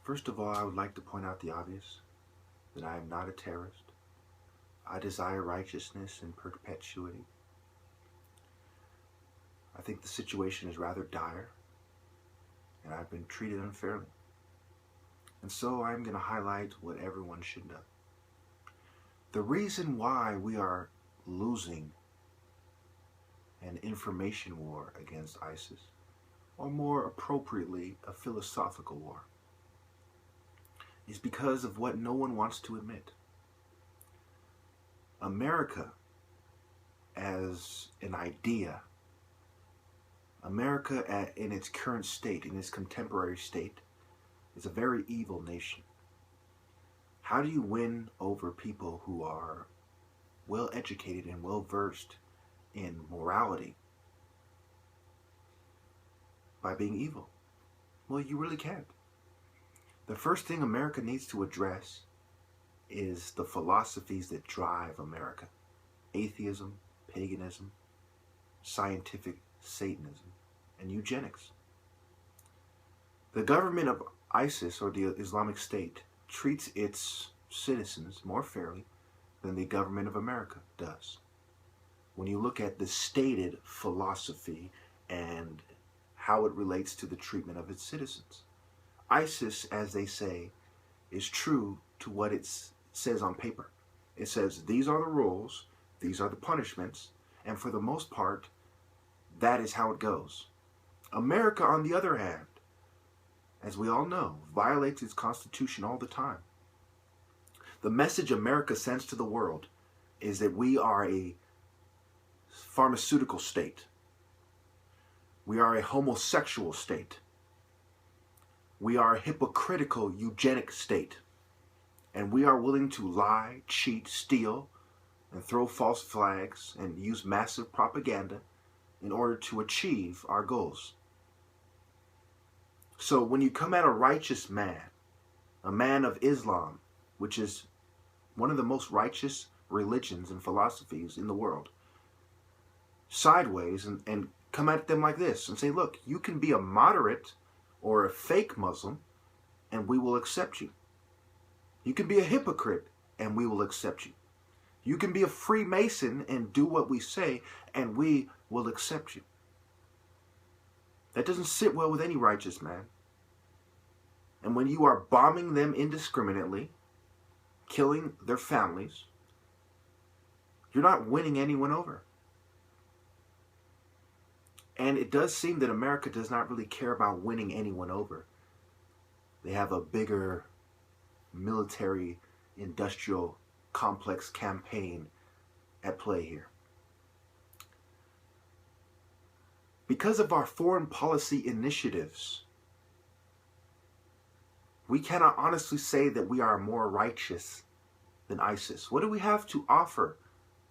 First of all, I would like to point out the obvious, that I am not a terrorist. I desire righteousness in perpetuity. I think the situation is rather dire, and I've been treated unfairly. And so I'm going to highlight what everyone should know. The reason why we are losing an information war against ISIS, or more appropriately, a philosophical war, is because of what no one wants to admit. America, as an idea, America in its current state, in its contemporary state, is a very evil nation. How do you win over people who are well educated and well versed in morality? By being evil. Well, you really can't. The first thing America needs to address is the philosophies that drive America. Atheism, paganism, scientific Satanism, and eugenics. The government of ISIS, or the Islamic State, treats its citizens more fairly than the government of America does. When you look at the stated philosophy and how it relates to the treatment of its citizens. ISIS, as they say, is true to what it says on paper. It says, these are the rules, these are the punishments, and for the most part, that is how it goes. America, on the other hand, as we all know, violates its constitution all the time. The message America sends to the world is that we are a pharmaceutical state. We are a homosexual state. We are a hypocritical eugenic state. And we are willing to lie, cheat, steal, and throw false flags and use massive propaganda in order to achieve our goals. So when you come at a righteous man, a man of Islam, which is one of the most righteous religions and philosophies in the world, sideways and come at them like this and say, look, you can be a moderate or a fake Muslim and we will accept you. You can be a hypocrite and we will accept you. You can be a Freemason and do what we say and we will accept you. That doesn't sit well with any righteous man. And when you are bombing them indiscriminately, killing their families, you're not winning anyone over. And it does seem that America does not really care about winning anyone over. They have a bigger military industrial complex campaign at play here. Because of our foreign policy initiatives, we cannot honestly say that we are more righteous than ISIS. What do we have to offer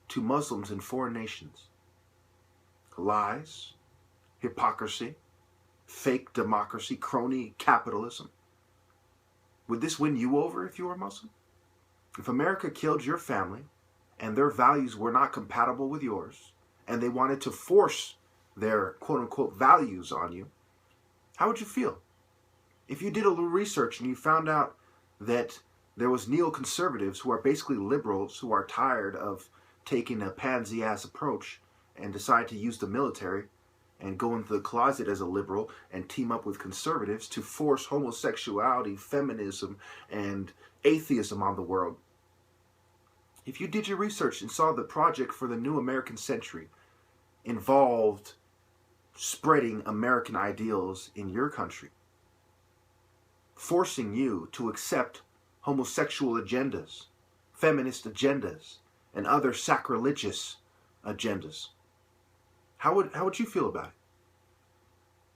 to Muslims in foreign nations? Lies, hypocrisy, fake democracy, crony capitalism. Would this win you over if you were Muslim? If America killed your family and their values were not compatible with yours and they wanted to force their quote-unquote values on you, how would you feel? If you did a little research and you found out that there was neoconservatives who are basically liberals who are tired of taking a pansy-ass approach and decide to use the military and go into the closet as a liberal and team up with conservatives to force homosexuality, feminism, and atheism on the world. If you did your research and saw the project for the new American century involved spreading American ideals in your country, forcing you to accept homosexual agendas, feminist agendas, and other sacrilegious agendas, how would you feel about it?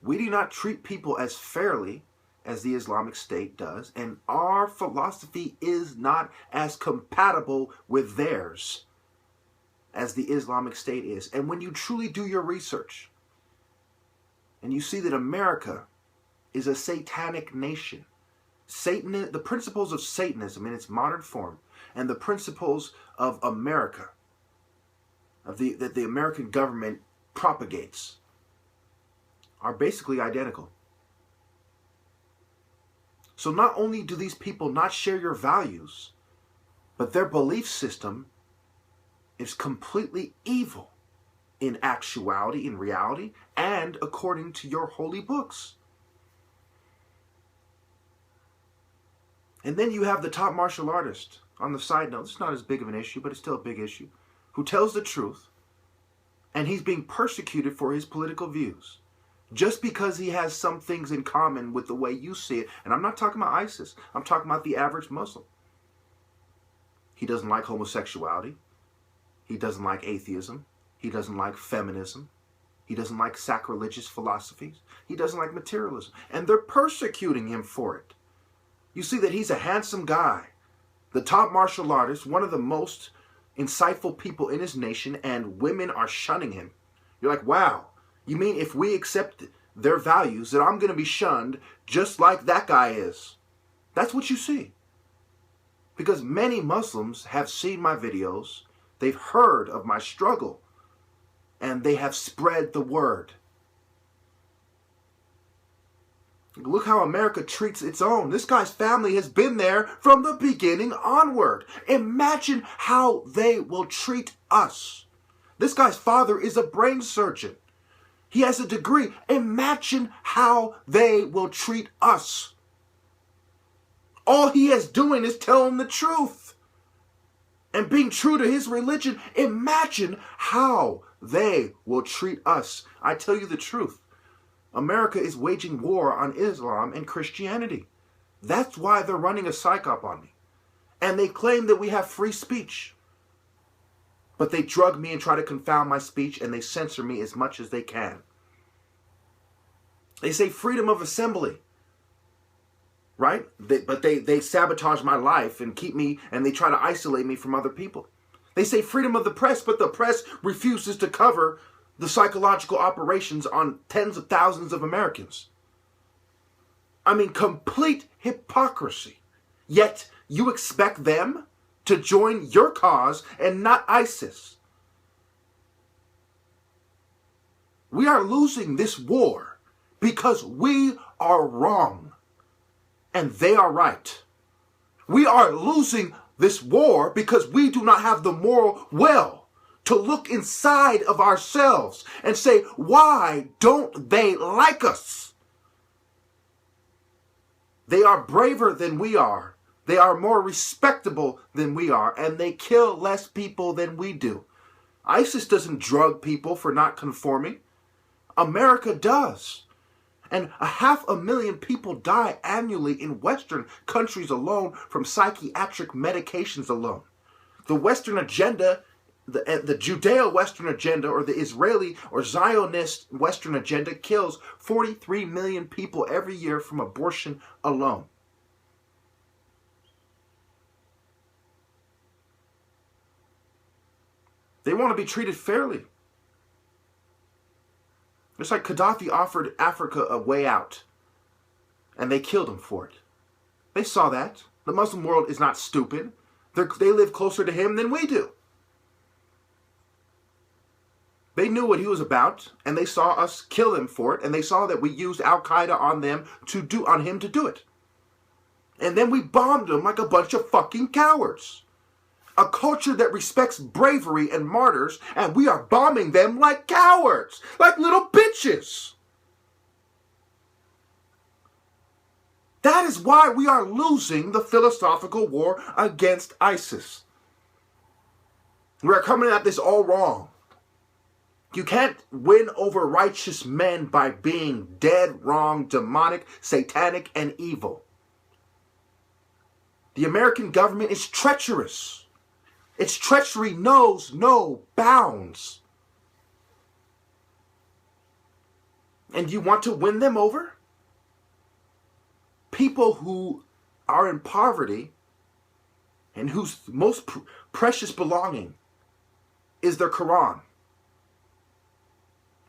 We do not treat people as fairly as the Islamic State does, and our philosophy is not as compatible with theirs as the Islamic State is. And when you truly do your research, and you see that America is a satanic nation, the principles of Satanism in its modern form, and the principles of America, that the American government propagates, are basically identical. So So not only do these people not share your values, but their belief system is completely evil in actuality, in reality, and according to your holy books. And then you have the top martial artist, on the side note, it's not as big of an issue, but it's still a big issue, who tells the truth, and he's being persecuted for his political views. Just because he has some things in common with the way you see it. And I'm not talking about ISIS. I'm talking about the average Muslim. He doesn't like homosexuality. He doesn't like atheism. He doesn't like feminism. He doesn't like sacrilegious philosophies. He doesn't like materialism. And they're persecuting him for it. You see that he's a handsome guy. The top martial artist, one of the most insightful people in his nation, and women are shunning him. You're like, wow. You mean if we accept their values, that I'm going to be shunned just like that guy is? That's what you see. Because many Muslims have seen my videos, they've heard of my struggle, and they have spread the word. Look how America treats its own. This guy's family has been there from the beginning onward. Imagine how they will treat us. This guy's father is a brain surgeon. He has a degree. Imagine how they will treat us. All he is doing is telling the truth and being true to his religion. Imagine how they will treat us. I tell you the truth. America is waging war on Islam and Christianity. That's why they're running a psych op on me. And they claim that we have free speech. But they drug me and try to confound my speech, and they censor me as much as they can. They say freedom of assembly, right? But they sabotage my life and keep me, and they try to isolate me from other people. They say freedom of the press, but the press refuses to cover the psychological operations on tens of thousands of Americans. I mean, complete hypocrisy. Yet you expect them to join your cause and not ISIS. We are losing this war because we are wrong and they are right. We are losing this war because we do not have the moral will to look inside of ourselves and say, why don't they like us? They are braver than we are. They are more respectable than we are, and they kill less people than we do. ISIS doesn't drug people for not conforming. America does. And 500,000 people die annually in Western countries alone from psychiatric medications alone. The Western agenda, the Judeo-Western agenda, or the Israeli or Zionist Western agenda kills 43 million people every year from abortion alone. They want to be treated fairly. It's like Gaddafi offered Africa a way out, and they killed him for it. They saw that. The Muslim world is not stupid. They live closer to him than we do. They knew what he was about, and they saw us kill him for it, and they saw that we used Al-Qaeda on him to do it. And then we bombed him like a bunch of fucking cowards. A culture that respects bravery and martyrs, and we are bombing them like cowards, like little bitches. That is why we are losing the philosophical war against ISIS. We are coming at this all wrong. You can't win over righteous men by being dead wrong, demonic, satanic, and evil. The American government is treacherous. Its treachery knows no bounds. And you want to win them over? People who are in poverty and whose most precious belonging is their Quran.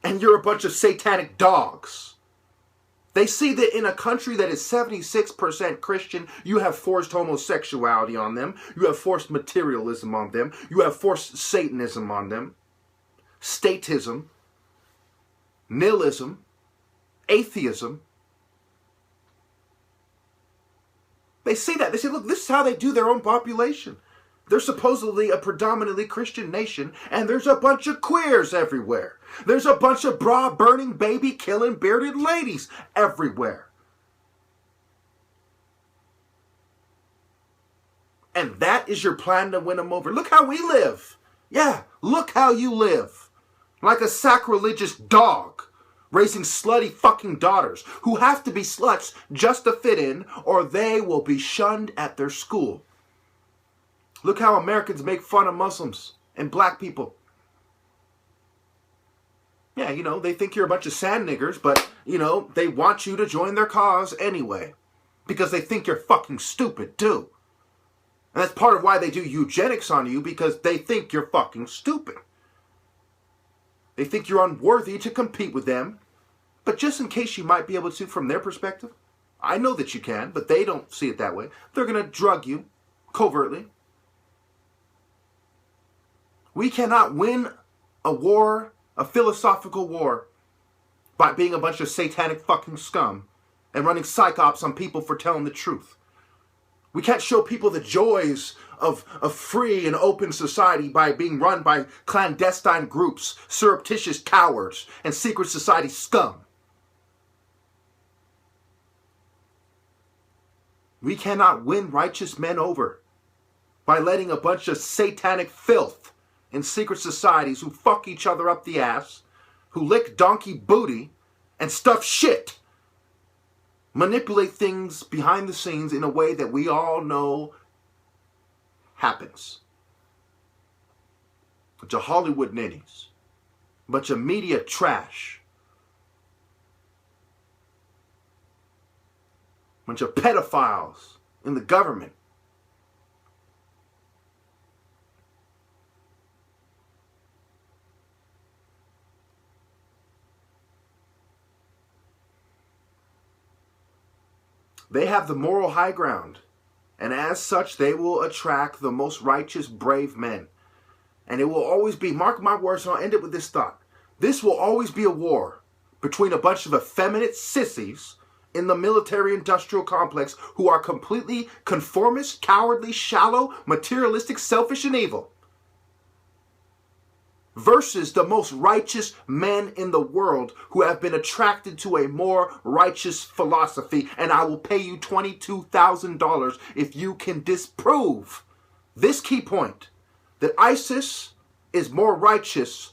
And you're a bunch of satanic dogs. They see that in a country that is 76% Christian, you have forced homosexuality on them. You have forced materialism on them. You have forced Satanism on them. Statism. Nihilism. Atheism. They say that. They say, look, this is how they do their own population. They're supposedly a predominantly Christian nation, and there's a bunch of queers everywhere. There's a bunch of bra-burning, baby-killing, bearded ladies everywhere. And that is your plan to win them over. Look how we live. Yeah, look how you live. Like a sacrilegious dog, raising slutty fucking daughters who have to be sluts just to fit in, or they will be shunned at their school. Look how Americans make fun of Muslims and black people. Yeah, you know, they think you're a bunch of sand niggers, but, you know, they want you to join their cause anyway. Because they think you're fucking stupid, too. And that's part of why they do eugenics on you, because they think you're fucking stupid. They think you're unworthy to compete with them. But just in case you might be able to, from their perspective, I know that you can, but they don't see it that way. They're going to drug you covertly. We cannot win a war, a philosophical war, by being a bunch of satanic fucking scum and running psyops on people for telling the truth. We can't show people the joys of a free and open society by being run by clandestine groups, surreptitious cowards, and secret society scum. We cannot win righteous men over by letting a bunch of satanic filth in secret societies who fuck each other up the ass, who lick donkey booty and stuff shit, manipulate things behind the scenes in a way that we all know happens. A bunch of Hollywood ninnies, a bunch of media trash, a bunch of pedophiles in the government. They have the moral high ground, and as such, they will attract the most righteous, brave men. And it will always be, mark my words, and I'll end it with this thought. This will always be a war between a bunch of effeminate sissies in the military-industrial complex who are completely conformist, cowardly, shallow, materialistic, selfish, and evil, versus the most righteous men in the world who have been attracted to a more righteous philosophy. And I will pay you $22,000 if you can disprove this key point, that ISIS is more righteous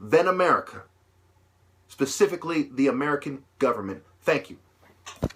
than America, specifically the American government. Thank you.